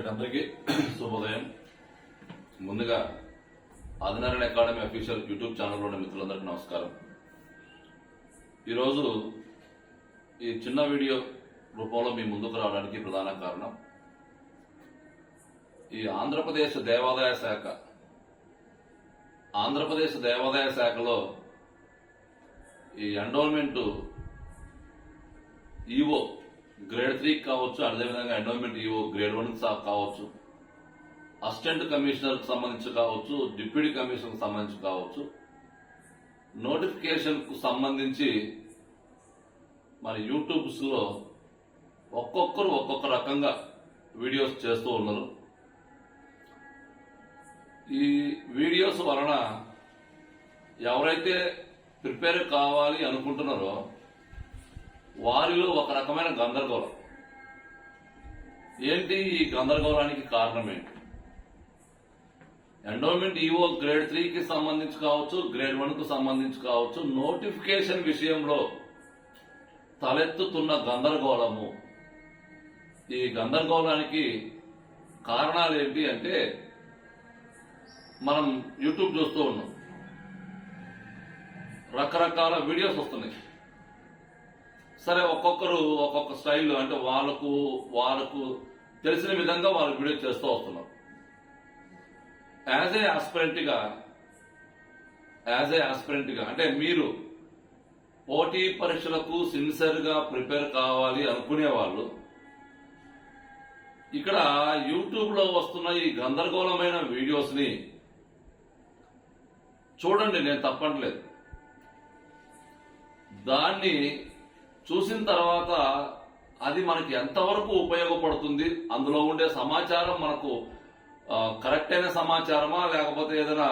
అందరికీ శుభోదయం. ముందుగా ఆదినారాయణ అకాడమీ అఫీషియల్ యూట్యూబ్ ఛానల్లోని మిత్రులందరికీ నమస్కారం. ఈరోజు ఈ చిన్న వీడియో రూపంలో మీ ముందుకు రావడానికి ప్రధాన కారణం ఈ ఆంధ్రప్రదేశ్ దేవాదాయ శాఖలో ఈ ఎండోల్మెంట్ ఈవో గ్రేడ్ 3 కావచ్చు, అదేవిధంగా ఎండోమెంట్ ఈవో గ్రేడ్ 1 కావచ్చు, అసిస్టెంట్ కమిషనర్ కు సంబంధించి కావచ్చు, డిప్యూటీ కమిషనర్ కు సంబంధించి కావచ్చు, నోటిఫికేషన్ కు సంబంధించి మన యూట్యూబ్స్ లో ఒక్కొక్కరు ఒక్కొక్క రకంగా వీడియోస్ చేస్తూ ఉన్నారు. ఈ వీడియోస్ వలన ఎవరైతే ప్రిపేర్ కావాలి అనుకుంటున్నారో వారిలో ఒక రకమైన గందరగోళం. ఏంటి ఈ గందరగోళానికి కారణం ఏంటి? ఎండోమెంట్ ఈవో గ్రేడ్ 3కి సంబంధించి కావచ్చు, గ్రేడ్ 1కు సంబంధించి కావచ్చు, నోటిఫికేషన్ విషయంలో తలెత్తుతున్న గందరగోళము. ఈ గందరగోళానికి కారణాలు ఏంటి అంటే మనం యూట్యూబ్ చూస్తూ ఉన్నాం, రకరకాల వీడియోస్ వస్తున్నాయి. సరే, ఒక్కొక్కరు ఒక్కొక్క స్టైల్, అంటే వాళ్ళకు తెలిసిన విధంగా వాళ్ళు వీడియో చేస్తూ వస్తున్నారు. యాజ్ ఏ ఆస్పిరెంట్ గా అంటే మీరు పోటీ పరీక్షలకు సిన్సియర్ గా ప్రిపేర్ కావాలి అనుకునే వాళ్ళు ఇక్కడ యూట్యూబ్ లో వస్తున్న ఈ గందరగోళమైన వీడియోస్ ని చూడండి, నేను తప్పట్లేదు. దాన్ని చూసిన తర్వాత అది మనకి ఎంతవరకు ఉపయోగపడుతుంది, అందులో ఉండే సమాచారం మనకు కరెక్ట్ అయిన సమాచారమా లేకపోతే ఏదైనా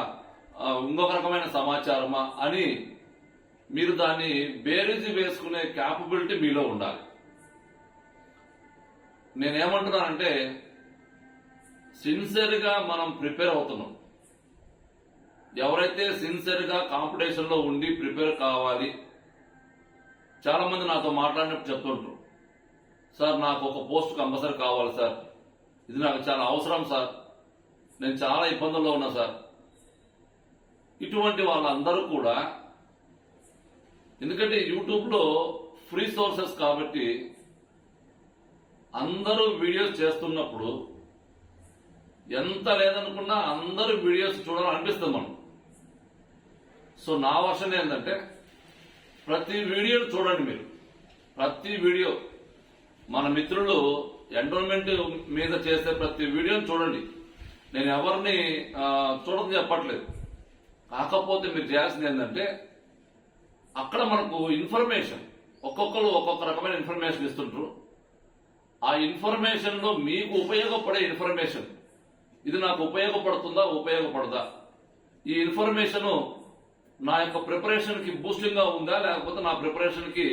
ఇంకొక రకమైన సమాచారమా అని మీరు దాన్ని బేరీజు వేసుకునే క్యాపబిలిటీ మీలో ఉండాలి. నేనేమంటున్నానంటే సిన్సియర్ గా మనం ప్రిపేర్ అవుతున్నాం. ఎవరైతే సిన్సియర్ గా కాంపిటీషన్ లో ఉండి ప్రిపేర్ కావాలి, చాలా మంది నాతో మాట్లాడినప్పుడు చెప్తుంటారు, సార్ నాకు ఒక పోస్ట్ కంపల్సరీ కావాలి సార్, ఇది నాకు చాలా అవసరం సార్, నేను చాలా ఇబ్బందుల్లో ఉన్నా సార్. ఇటువంటి వాళ్ళందరూ కూడా, ఎందుకంటే యూట్యూబ్ లో ఫ్రీ సోర్సెస్ కాబట్టి అందరూ వీడియోస్ చేస్తున్నప్పుడు ఎంత లేదనుకున్నా అందరూ వీడియోస్ చూడాలనిపిస్తుంది మనం. సో నా వర్షన్ ఏంటంటే ప్రతి వీడియోను చూడండి. మీరు ప్రతి వీడియో, మన మిత్రులు ఎండోల్మెంట్ మీద చేసే ప్రతి వీడియోను చూడండి. నేను ఎవరిని చూడదని చెప్పట్లేదు. కాకపోతే మీరు చేయాల్సింది ఏంటంటే అక్కడ మనకు ఇన్ఫర్మేషన్, ఒక్కొక్కరు ఒక్కొక్క రకమైన ఇన్ఫర్మేషన్ ఇస్తుంటారు. ఆ ఇన్ఫర్మేషన్ లో మీకు ఉపయోగపడే ఇన్ఫర్మేషన్, ఇది నాకు ఉపయోగపడుతుందా ఉపయోగపడదా, ఈ ఇన్ఫర్మేషన్ నా యొక్క ప్రిపరేషన్ కి బూస్టింగ్ గా ఉందా లేకపోతే నా ప్రిపరేషన్ కి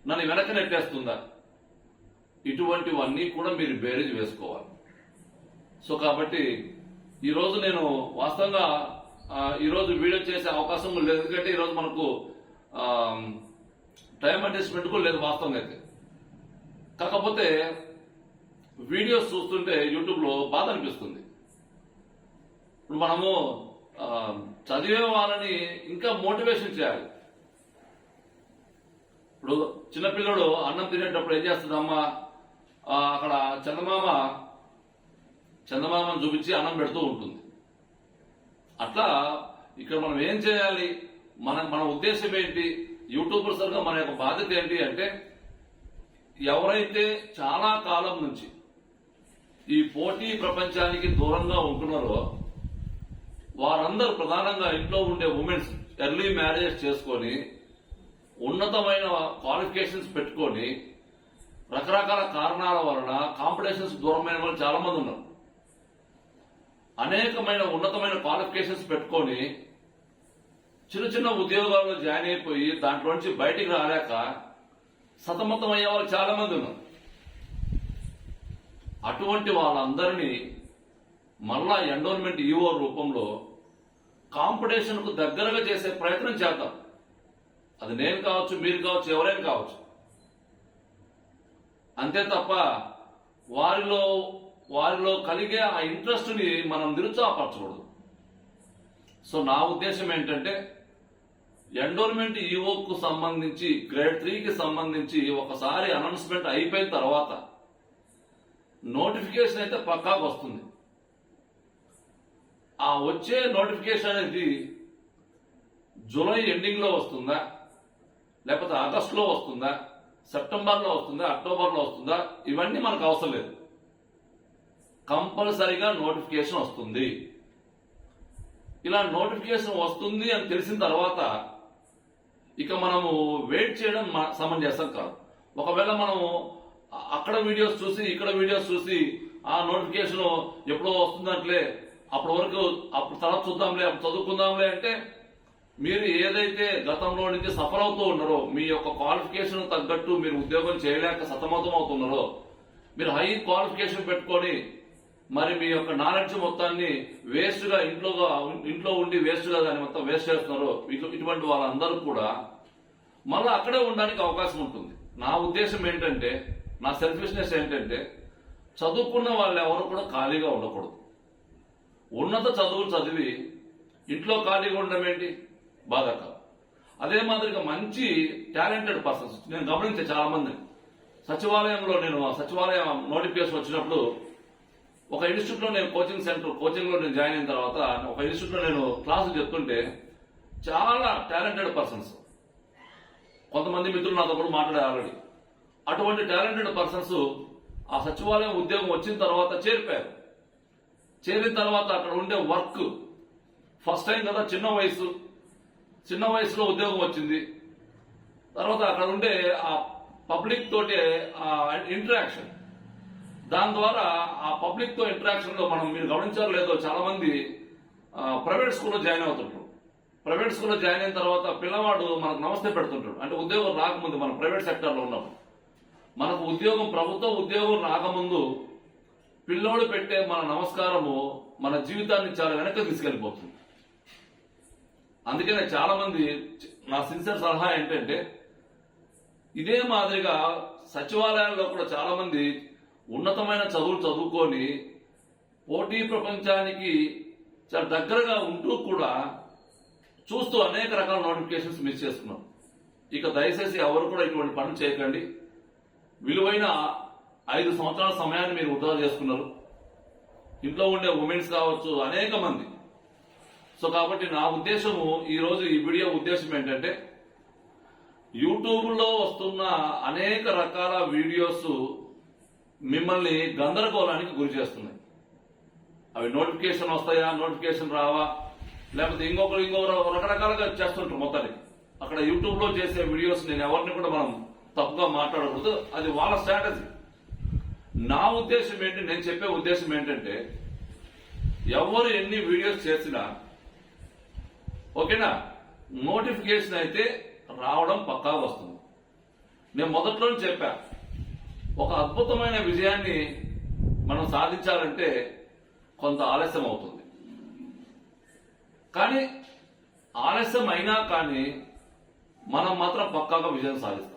నన్ను వెనక నెట్టేస్తుందా, ఇటువంటివన్నీ కూడా మీరు బేరీజ్ వేసుకోవాలి. సో కాబట్టి ఈరోజు నేను వాస్తవంగా ఈరోజు వీడియో చేసే అవకాశం లేదు, ఎందుకంటే ఈరోజు మనకు టైం అడ్జస్ట్మెంట్ కూడా లేదు వాస్తవంగా అయితే. కాకపోతే వీడియోస్ చూస్తుంటే యూట్యూబ్ లో బాధ అనిపిస్తుంది. ఇప్పుడు మనము చదివే వాళ్ళని ఇంకా మోటివేషన్ చేయాలి. ఇప్పుడు చిన్నపిల్లడు అన్నం తినేటప్పుడు ఏం చేస్తుంది అమ్మ, అక్కడ చందమామను చూపించి అన్నం పెడుతూ ఉంటుంది. అట్లా ఇక్కడ మనం ఏం చేయాలి, మన ఉద్దేశం ఏంటి, యూట్యూబర్స్ గా మన యొక్క బాధ్యత ఏంటి అంటే ఎవరైతే చాలా కాలం నుంచి ఈ పోటీ ప్రపంచానికి దూరంగా ఉంటున్నారో వారందరూ, ప్రధానంగా ఇంట్లో ఉండే ఉమెన్స్, ఎర్లీ మ్యారేజెస్ చేసుకొని ఉన్నతమైన క్వాలిఫికేషన్స్ పెట్టుకొని రకరకాల కారణాల వలన కాంపిటీషన్స్ దూరమైన వాళ్ళు చాలా మంది ఉన్నారు. అనేకమైన ఉన్నతమైన క్వాలిఫికేషన్స్ పెట్టుకొని చిన్న చిన్న ఉద్యోగాల్లో జాయిన్ అయిపోయి దాంట్లో నుంచి బయటికి రాలేక సతమతం అయ్యే వాళ్ళు చాలా మంది ఉన్నారు. అటువంటి వాళ్ళందరినీ మళ్ళా ఎండోల్మెంట్ ఈవో రూపంలో కాంపిటీషన్ కు దగ్గరగా చేసే ప్రయత్నం చేద్దాం. అది నేను కావచ్చు, మీరు కావచ్చు, ఎవరైనా కావచ్చు. అంతే తప్ప వారిలో వారిలో కలిగే ఆ ఇంట్రెస్ట్ ని మనం నిరుత్సాహపరచకూడదు. సో నా ఉద్దేశం ఏంటంటే ఎండోర్మెంట్ ఈఓకు సంబంధించి గ్రేడ్ 3కి సంబంధించి ఒకసారి అనౌన్స్మెంట్ అయిపోయిన తర్వాత నోటిఫికేషన్ అయితే పక్కాగా వస్తుంది. ఆ వచ్చే నోటిఫికేషన్ అనేది జూలై ఎండింగ్ లో వస్తుందా, లేకపోతే ఆగస్టులో వస్తుందా, సెప్టెంబర్లో వస్తుందా, అక్టోబర్లో వస్తుందా, ఇవన్నీ మనకు అవసరం లేదు. కంపల్సరిగా నోటిఫికేషన్ వస్తుంది. ఇలా నోటిఫికేషన్ వస్తుంది అని తెలిసిన తర్వాత ఇక మనము వెయిట్ చేయడం సమంజసం కాదు. ఒకవేళ మనము అక్కడ వీడియోస్ చూసి ఇక్కడ వీడియోస్ చూసి ఆ నోటిఫికేషన్ ఎప్పుడో వస్తుందంటే అప్పటి వరకు అప్పుడు తర్వాత చూద్దాంలే, అప్పుడు చదువుకుందాంలే అంటే మీరు ఏదైతే గతంలో నుంచి సఫర్ అవుతూ ఉన్నారో, మీ యొక్క క్వాలిఫికేషన్ తగ్గట్టు మీరు ఉద్యోగం చేయలేక సతమతం అవుతున్నారో, మీరు హై క్వాలిఫికేషన్ పెట్టుకొని మరి మీ యొక్క నాలెడ్జ్ మొత్తాన్ని వేస్ట్ గా ఇంట్లో ఉండి వేస్ట్ గా దాన్ని మొత్తం వేస్ట్ చేస్తున్నారో, ఇటువంటి వాళ్ళందరూ కూడా మళ్ళీ అక్కడే ఉండడానికి అవకాశం ఉంటుంది. నా ఉద్దేశం ఏంటంటే, నా సెల్ఫిష్నెస్ ఏంటంటే, చదువుకున్న వాళ్ళు ఎవరు కూడా ఖాళీగా ఉండకూడదు. ఉన్నత చదువులు చదివి ఇంట్లో ఖాళీగా ఉండడం ఏంటి, బాధాకరం. అదే మాదిరిగా మంచి టాలెంటెడ్ పర్సన్స్ నేను గమనించే చాలా మంది సచివాలయంలో, నేను సచివాలయం నోటిఫికేషన్ వచ్చినప్పుడు ఒక ఇన్స్టిట్యూట్ లో నేను కోచింగ్ లో నేను జాయిన్ అయిన తర్వాత ఒక ఇన్స్టిట్యూట్ లో నేను క్లాసులు చెప్తుంటే చాలా టాలెంటెడ్ పర్సన్స్, కొంతమంది మిత్రులు నాతో కూడా మాట్లాడే ఆల్రెడీ, అటువంటి టాలెంటెడ్ పర్సన్స్ ఆ సచివాలయం ఉద్యోగం వచ్చిన తర్వాత చేరిపోయారు. చేరిన తర్వాత అక్కడ ఉండే వర్క్, ఫస్ట్ టైం కదా, చిన్న వయసులో ఉద్యోగం వచ్చింది. తర్వాత అక్కడ ఉండే ఆ పబ్లిక్ తోటి ఆ ఇంటరాక్షన్, దాని ద్వారా ఆ పబ్లిక్ తో ఇంటరాక్షన్ లో మీరు గమనించారో లేదో, చాలా మంది ప్రైవేట్ స్కూల్లో జాయిన్ అవుతుంటారు. ప్రైవేట్ స్కూల్లో జాయిన్ అయిన తర్వాత పిల్లవాడు మనకు నమస్తే పెడుతుంటాడు. అంటే ఉద్యోగం రాకముందు, మనం ప్రైవేట్ సెక్టర్ లో ఉన్నప్పుడు, మనకు ప్రభుత్వ ఉద్యోగం రాకముందు పిల్లోడు పెట్టే మన నమస్కారము మన జీవితాన్ని చాలా వెనక్కి తీసుకెళ్లిపోతుంది. అందుకనే చాలా మంది, నా సిన్సియర్ సలహా ఏంటంటే, ఇదే మాదిరిగా సచివాలయాల్లో కూడా చాలా మంది ఉన్నతమైన చదువులు చదువుకొని పోటీ ప్రపంచానికి చాలా దగ్గరగా ఉంటూ కూడా చూస్తూ అనేక రకాల నోటిఫికేషన్స్ మిస్ చేస్తున్నాం. ఇక దయచేసి ఎవరు కూడా ఇటువంటి పనులు చేయకండి. విలువైన 5 సంవత్సరాల సమయాన్ని మీరు వృధా చేసుకున్నారు. ఇంట్లో ఉండే ఉమెన్స్ కావచ్చు, అనేక మంది. సో కాబట్టి నా ఉద్దేశము, ఈరోజు ఈ వీడియో ఉద్దేశం ఏంటంటే, యూట్యూబ్ లో వస్తున్న అనేక రకాల వీడియోస్ మిమ్మల్ని గందరగోళానికి గురి చేస్తున్నాయి. అవి నోటిఫికేషన్ వస్తాయా, నోటిఫికేషన్ రావా, లేకపోతే ఇంకొకరు రకరకాలుగా చేస్తుంటారు. మొత్తానికి అక్కడ యూట్యూబ్ లో చేసే వీడియోస్ నేను ఎవరిని కూడా మనం తప్పుగా మాట్లాడకూడదు, అది వాళ్ళ స్ట్రాటజీ. నా ఉద్దేశం ఏంటి, నేను చెప్పే ఉద్దేశం ఏంటంటే, ఎవరు ఎన్ని వీడియోస్ చేసినా ఓకేనా, నోటిఫికేషన్ అయితే రావడం పక్కా వస్తుంది. నేను మొదట్లోనే చెప్పా, ఒక అద్భుతమైన విజయాన్ని మనం సాధించాలంటే కొంత ఆలస్యం అవుతుంది. కానీ ఆలస్యం అయినా కానీ మనం మాత్రం పక్కాగా విజయం సాధిస్తాం.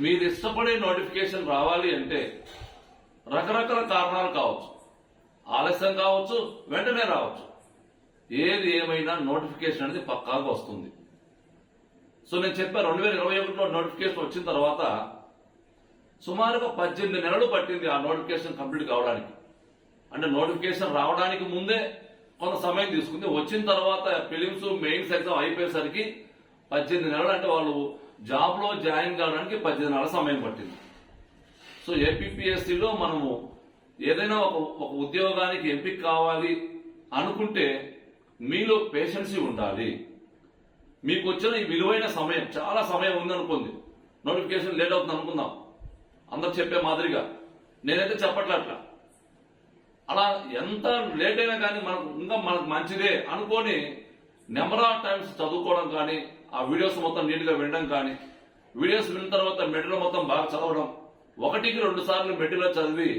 మీరు ఇష్టపడే నోటిఫికేషన్ రావాలి అంటే రకరకాల కారణాలు కావచ్చు, ఆలస్యం కావచ్చు, వెంటనే రావచ్చు. ఏది ఏమైనా నోటిఫికేషన్ అనేది పక్కాగా వస్తుంది. సో నేను చెప్పా, 2021లో నోటిఫికేషన్ వచ్చిన తర్వాత సుమారుగా 18 నెలలు పట్టింది ఆ నోటిఫికేషన్ కంప్లీట్ కావడానికి. అంటే నోటిఫికేషన్ రావడానికి ముందే కొంత సమయం తీసుకుంది, వచ్చిన తర్వాత ఫిలిమ్స్ మెయిన్స్ ఎగ్జామ్ అయిపోయేసరికి 18 నెలలు, అంటే వాళ్ళు జాబ్ లో జాయిన్ కావడానికి 18 నెలల సమయం పట్టింది. సో ఏపీపీఎస్సీలో మనము ఏదైనా ఒక ఉద్యోగానికి ఎంపిక కావాలి అనుకుంటే మీలో పేషెన్సీ ఉండాలి. మీకు వచ్చిన ఈ విలువైన సమయం, చాలా సమయం ఉందనుకోండి, నోటిఫికేషన్ లేట్ అవుతుంది అనుకుందాం, అందరు చెప్పే మాదిరిగా నేనైతే చెప్పట్లే అట్లా. అలా ఎంత లేట్ అయినా కానీ మనకు మంచిదే అనుకొని నెంబర్ ఆఫ్ టైమ్స్ చదువుకోవడం కానీ, ఆ వీడియోస్ మొత్తం నీట్ గా వినడం కానీ, వీడియోస్ విన్న తర్వాత మెటీరియల్ మొత్తం బాగా చదవడం, 1కి 2 సార్లు మెటీరియల్ చదివి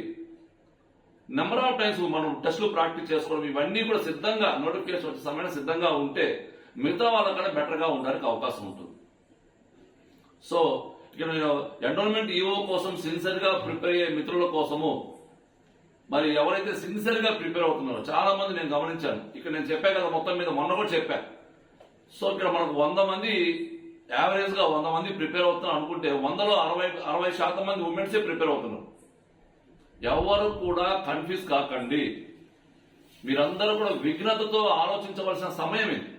నెంబర్ ఆఫ్ టైమ్స్ మనం టెస్టులు ప్రాక్టీస్ చేసుకోవడం, ఇవన్నీ కూడా సిద్ధంగా నోటిఫికేషన్ వచ్చే సమయాన్ని సిద్ధంగా ఉంటే మిగతా వాళ్ళకన్నా బెటర్ గా ఉండడానికి అవకాశం ఉంటుంది. సో ఇక నేను ఎండోన్మెంట్ ఈఓ కోసం సిన్సియర్ గా ప్రిపేర్ అయ్యే మిత్రుల కోసము మరి ఎవరైతే సిన్సియర్ గా ప్రిపేర్ అవుతున్నారో చాలా మంది నేను గమనించాను. ఇక్కడ నేను చెప్పా కదా, మొత్తం మీద మొన్న కూడా చెప్పా. సో ఇక్కడ మనకు 100 మంది యావరేజ్ గా 100 మంది ప్రిపేర్ అవుతున్నారు అనుకుంటే 100లో 60% మంది ఉమెన్సే ప్రిపేర్ అవుతున్నారు. ఎవరు కూడా కన్ఫ్యూజ్ కాకండి. మీరందరూ కూడా విఘ్నతతో ఆలోచించవలసిన సమయం ఇది.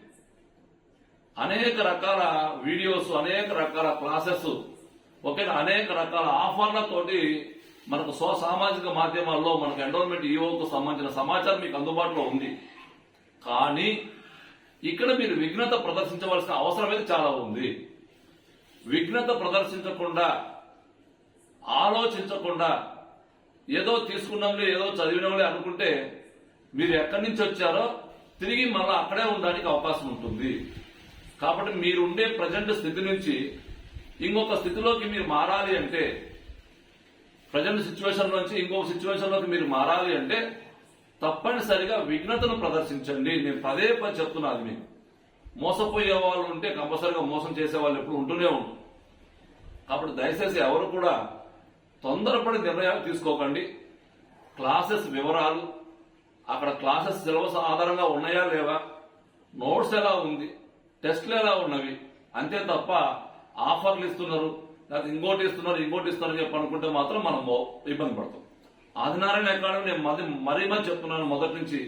అనేక రకాల వీడియోస్, అనేక రకాల క్లాసెస్, ఓకేనా, అనేక రకాల ఆఫర్లతోటి మనకు సామాజిక మాధ్యమాల్లో మనకు ఎన్రోల్మెంట్ ఈఓకు సంబంధించిన సమాచారం మీకు అందుబాటులో ఉంది. కానీ ఇక్కడ మీరు విఘ్నత ప్రదర్శించవలసిన అవసరం అయితే చాలా ఉంది. విఘ్నత ప్రదర్శించకుండా, ఆలోచించకుండా ఏదో తీసుకున్నాంలే, ఏదో చదివినాంలే అనుకుంటే మీరు ఎక్కడి నుంచి వచ్చారో తిరిగి మళ్ళీ అక్కడే ఉండడానికి అవకాశం ఉంటుంది. కాబట్టి మీరుండే ప్రజెంట్ స్థితి నుంచి ఇంకొక స్థితిలోకి మీరు మారాలి అంటే, ప్రజెంట్ సిచ్యువేషన్ నుంచి ఇంకొక సిచ్యువేషన్ లోకి మీరు మారాలి అంటే తప్పనిసరిగా విఘ్నతను ప్రదర్శించండి. నేను పదే చెప్తున్నాను. మీకు మోసపోయే వాళ్ళు ఉంటే కంపల్సరిగా మోసం చేసే వాళ్ళు ఎప్పుడు ఉంటూనే ఉంటారు. కాబట్టి దయచేసి ఎవరు కూడా తొందరపడి నిర్ణయాలు తీసుకోకండి. క్లాసెస్ వివరాలు, అక్కడ క్లాసెస్ సిలబస్ ఆధారంగా ఉన్నాయా లేవా, నోట్స్ ఎలా ఉంది, టెస్ట్లు ఎలా ఉన్నవి, అంతే తప్ప ఆఫర్లు ఇస్తున్నారు, లేదా ఇంకోటి ఇస్తున్నారు చెప్పి అనుకుంటే మాత్రం మనం ఇబ్బంది పడతాం. ఆదినారాయణ అకాడమీ నేను మరీ చెప్తున్నాను మొదటి నుంచి,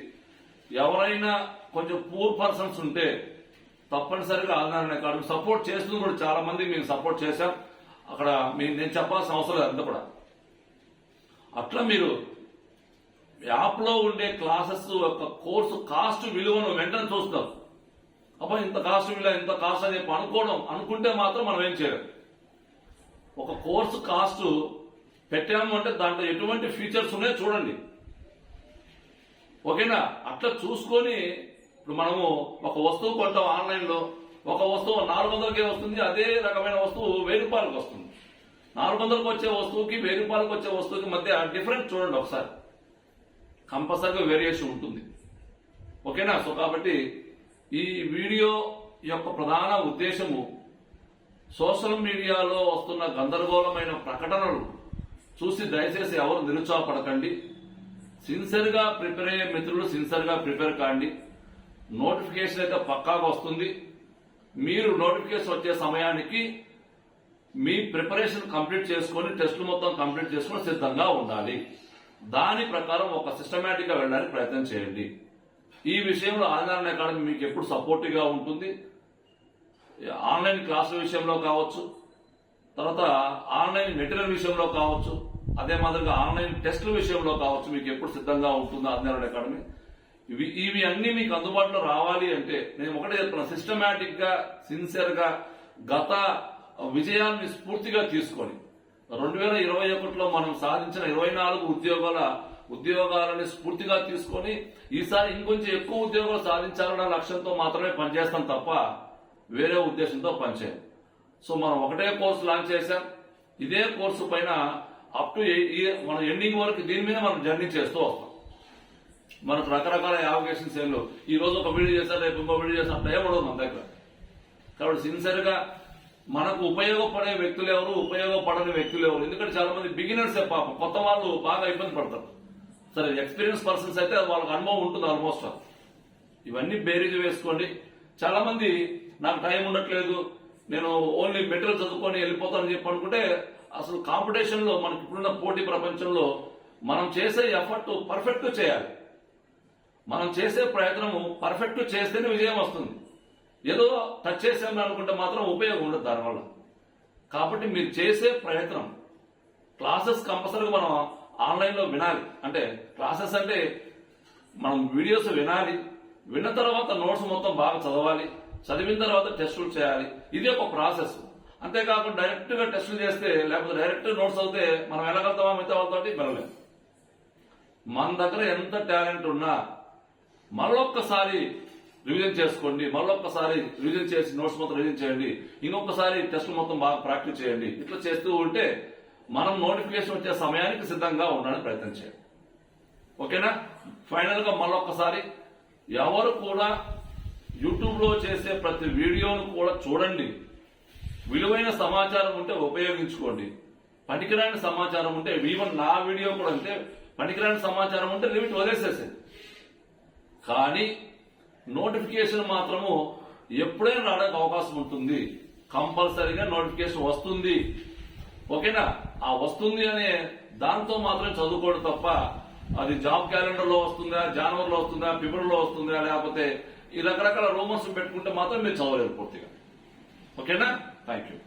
ఎవరైనా కొంచెం పూర్ పర్సన్స్ ఉంటే తప్పనిసరిగా ఆదినారాయణ అకాడమీ సపోర్ట్ చేస్తుంది కూడా. చాలా మంది మేము సపోర్ట్ చేశాం. అక్కడ నేను చెప్పాల్సిన అవసరం లేదు అంతా కూడా. అట్లా మీరు యాప్ లో ఉండే క్లాసెస్ యొక్క కోర్సు కాస్ట్ విలువను వెంటనే చూస్తారు. అబ్బా ఇంత కాస్ట్ విలువ, ఇంత కాస్ట్ అని చెప్పి అనుకుంటే మాత్రం మనం ఏం చేయలేం. ఒక కోర్సు కాస్ట్ పెట్టాము అంటే దాంట్లో ఎటువంటి ఫీచర్స్ ఉన్నాయో చూడండి, ఓకేనా. అట్లా చూసుకొని ఇప్పుడు మనము ఒక వస్తువు కొంటాం ఆన్లైన్ లో, ఒక వస్తువు 400కే వస్తుంది, అదే రకమైన వస్తువు 1000 రూపాయలకు వస్తుంది. 400కు వచ్చే వస్తువుకి 1000 రూపాయలకు వచ్చే వస్తువుకి మధ్య డిఫరెన్స్ చూడండి ఒకసారి. కంపల్సరీగా వేరియేషన్ ఉంటుంది, ఓకేనా. సో కాబట్టి ఈ వీడియో యొక్క ప్రధాన ఉద్దేశము సోషల్ మీడియాలో వస్తున్న గందరగోళమైన ప్రకటనలు చూసి దయచేసి ఎవరు నిరుత్సాహపడకండి. సిన్సియర్ గా ప్రిపేర్ అయ్యే మిత్రులు సిన్సియర్ గా ప్రిపేర్ కాండి. నోటిఫికేషన్ అయితే పక్కాగా వస్తుంది. మీరు నోటిఫికేషన్ వచ్చే సమయానికి మీ ప్రిపరేషన్ కంప్లీట్ చేసుకుని, టెస్టులు మొత్తం కంప్లీట్ చేసుకుని సిద్ధంగా ఉండాలి. దాని ప్రకారం ఒక సిస్టమేటిక్ గా వెళ్ళడానికి ప్రయత్నం చేయండి. ఈ విషయంలో ఆదినారాయణ అకాడమీ మీకు ఎప్పుడు సపోర్టివ్ గా ఉంటుంది. ఆన్లైన్ క్లాసుల విషయంలో కావచ్చు, తర్వాత ఆన్లైన్ మెటీరియల్ విషయంలో కావచ్చు, అదే మాదిరిగా ఆన్లైన్ టెస్టుల విషయంలో కావచ్చు, మీకు ఎప్పుడు సిద్ధంగా ఉంటుంది ఆదినారాయణ అకాడమీ. ఇవి అన్ని మీకు అందుబాటులో రావాలి అంటే నేను ఒకటే చెప్తున్నా, సిస్టమేటిక్ గా, సిన్సియర్ గా గత విజయాన్ని స్ఫూర్తిగా తీసుకొని 2021లో మనం సాధించిన 24 ఉద్యోగాలని స్ఫూర్తిగా తీసుకొని ఈసారి ఇంకొంచెం ఎక్కువ ఉద్యోగాలు సాధించాలన్న లక్ష్యంతో మాత్రమే పనిచేస్తాం తప్ప వేరే ఉద్దేశంతో పనిచేయం. సో మనం ఒకటే కోర్సు లాంచ్ చేశాం. ఇదే కోర్సు పైన అప్ టు మన ఎండింగ్ వరకు దీని మీద మనం జర్నీ చేస్తూ వస్తాం. మనకు రకరకాల యావిగేషన్స్ ఏం లేవు. ఈ రోజు ఒక వీడియో చేస్తారు, రేపు ఇంకో వీడియో చేస్తారు, టైం ఉండదు మన దగ్గర. కాబట్టి సిన్సియర్ గా మనకు ఉపయోగపడే వ్యక్తులు ఎవరు, ఉపయోగపడని వ్యక్తులు ఎవరు. ఎందుకంటే చాలా మంది బిగినర్స్ పాపం, కొత్త వాళ్ళు బాగా ఇబ్బంది పడతారు. సరే ఎక్స్పీరియన్స్ పర్సన్స్ అయితే వాళ్ళకి అనుభవం ఉంటుంది ఆల్మోస్ట్. ఇవన్నీ బేరీజ్ వేసుకోండి. చాలా మంది నాకు టైం ఉండట్లేదు, నేను ఓన్లీ మెటీరియల్ చదువుకొని వెళ్ళిపోతానని చెప్పి అనుకుంటే అసలు కాంపిటీషన్ లో మనకి ఇప్పుడున్న పోటీ ప్రపంచంలో మనం చేసే ఎఫర్ట్ పర్ఫెక్ట్ చేయాలి. మనం చేసే ప్రయత్నము పర్ఫెక్ట్ చేస్తేనే విజయం వస్తుంది. ఏదో టచ్ చేసామని అనుకుంటే మాత్రం ఉపయోగం ఉండదు దానివల్ల. కాబట్టి మీరు చేసే ప్రయత్నం, క్లాసెస్ కంపల్సరీగా మనం ఆన్లైన్ లో వినాలి. అంటే క్లాసెస్ అంటే మనం వీడియోస్ వినాలి, విన్న తర్వాత నోట్స్ మొత్తం బాగా చదవాలి, చదివిన తర్వాత టెస్టులు చేయాలి. ఇది ఒక ప్రాసెస్. అంతేకాకుండా డైరెక్ట్ గా టెస్టులు చేస్తే, లేకపోతే డైరెక్ట్ నోట్స్ అవుతే మనం వెళ్ళగలుగుతామా మిగతా వాళ్ళతో వెళ్ళలేము. మన దగ్గర ఎంత టాలెంట్ ఉన్నా మళ్ళొక్కసారి రివిజన్ చేసుకోండి, మళ్ళొక్కసారి రివిజన్ చేసి నోట్స్ మొత్తం రివిజన్ చేయండి, ఇంకొకసారి టెస్టులు మొత్తం బాగా ప్రాక్టీస్ చేయండి. ఇట్లా చేస్తూ ఉంటే మనం నోటిఫికేషన్ వచ్చే సమయానికి సిద్ధంగా ఉండడానికి ప్రయత్నం చేయండి. ఓకేనా. ఫైనల్ గా మళ్ళొక్కసారి ఎవరు కూడా యూట్యూబ్ లో చేసే ప్రతి వీడియోను కూడా చూడండి. విలువైన సమాచారం ఉంటే ఉపయోగించుకోండి, పనికిరాని సమాచారం ఉంటే ఈవెన్ నా వీడియో కూడా అంటే పనికిరాని సమాచారం ఉంటే లిమిట్ వదిలేసేసేది. కానీ నోటిఫికేషన్ మాత్రము ఎప్పుడైనా రావడానికి అవకాశం ఉంటుంది. కంపల్సరీగా నోటిఫికేషన్ వస్తుంది. ఓకేనా? ఆ వస్తుంది అనే దాంతో మాత్రం చదువుకోవడం తప్ప అది జాబ్ క్యాలెండర్ లో వస్తుందా, జనవరిలో వస్తుందా, ఫిబ్రవరిలో వస్తుందా, లేకపోతే ఈ రకరకాల రూమర్స్ పెట్టుకుంటే మాత్రం మీరు చదవలేరు పూర్తిగా. ఓకేనా? Thank you.